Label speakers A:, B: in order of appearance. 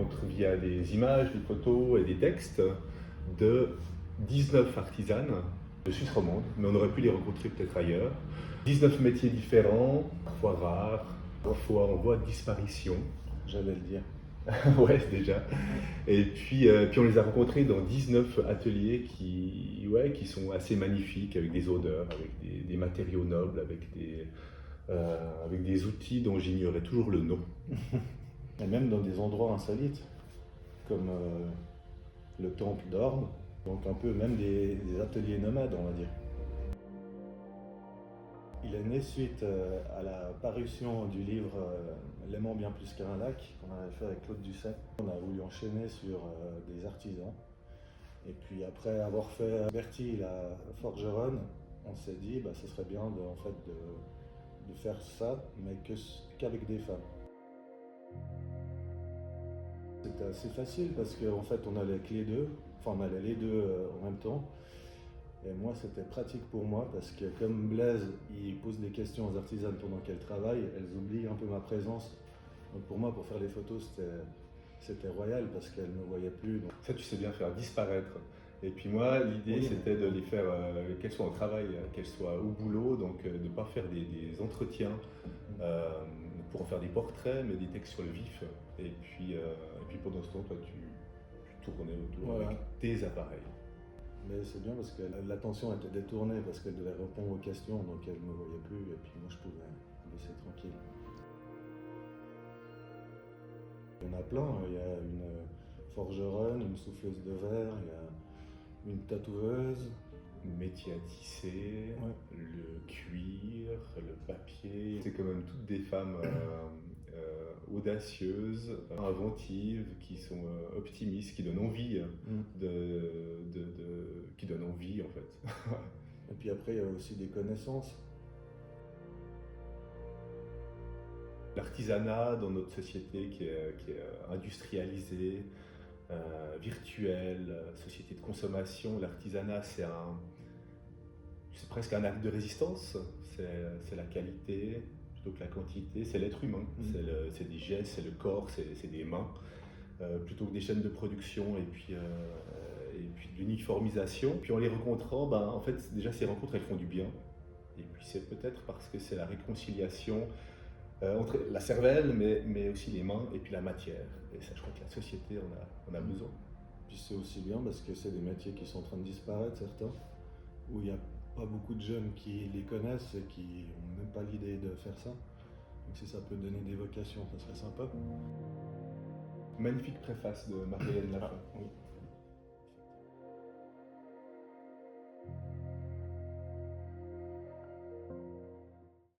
A: rencontre via des images, des photos et des textes de 19 artisanes de Suisse romande, mais on aurait pu les rencontrer peut-être ailleurs. 19 métiers différents, parfois rares, parfois en voie de disparition.
B: J'allais le dire.
A: Ouais, déjà. Et puis on les a rencontrés dans 19 ateliers qui sont assez magnifiques, avec des odeurs, avec des matériaux nobles, avec des outils dont j'ignorais toujours le nom.
B: Et même dans des endroits insolites, comme le temple d'Orbe, donc un peu même des ateliers nomades, on va dire. Il est né suite à la parution du livre L'aimant bien plus qu'un lac, qu'on avait fait avec Claude Doucet. On a voulu enchaîner sur des artisans. Et puis après avoir fait Berthier, la forgeronne, on s'est dit bah, ce serait bien de faire ça, mais qu'avec des femmes. C'était assez facile parce qu'en fait on allait avec les deux, enfin on allait les deux en même temps. Et moi c'était pratique pour moi parce que comme Blaise il pose des questions aux artisanes pendant qu'elles travaillent, elles oublient un peu ma présence. Donc pour moi pour faire les photos c'était royal parce qu'elles ne me voyaient plus. Donc...
A: Ça, tu sais bien faire disparaître. Et puis moi, l'idée,
B: Oui.
A: c'était de les faire, qu'elles soient au travail, qu'elles soient au boulot, donc de ne pas faire des entretiens pour en faire des portraits, mais des textes sur le vif. Et puis pendant ce temps, toi, tu tournais autour
B: Voilà.
A: avec tes appareils.
B: Mais c'est bien parce que l'attention était détournée parce qu'elle devait répondre aux questions, donc elle ne me voyait plus et puis moi je pouvais laisser tranquille. Il y en a plein, il y a une forgeronne, une souffleuse de verre, il y a une tatoueuse.
A: Métier à tisser,
B: Ouais.
A: le cuir, le papier. C'est quand même toutes des femmes audacieuses, inventives, qui sont optimistes, qui donnent envie, qui donnent envie en fait.
B: Et puis après il y a aussi des connaissances.
A: L'artisanat dans notre société qui est industrialisée, virtuelle, société de consommation, l'artisanat c'est presque un acte de résistance, c'est la qualité plutôt que la quantité, c'est l'être humain, c'est des gestes, c'est le corps, c'est des mains, plutôt que des chaînes de production et puis de l'uniformisation. Puis en les rencontrant, en fait déjà ces rencontres elles font du bien, et puis c'est peut-être parce que c'est la réconciliation entre la cervelle, mais aussi les mains et puis la matière. Et ça, je crois que la société en a besoin.
B: Puis c'est aussi bien parce que c'est des métiers qui sont en train de disparaître, certains, où il n'y a pas beaucoup de jeunes qui les connaissent et qui n'ont même pas l'idée de faire ça. Donc si ça peut donner des vocations, ça serait sympa.
A: Magnifique préface de Marie-Hélène Lafont.
B: Oui.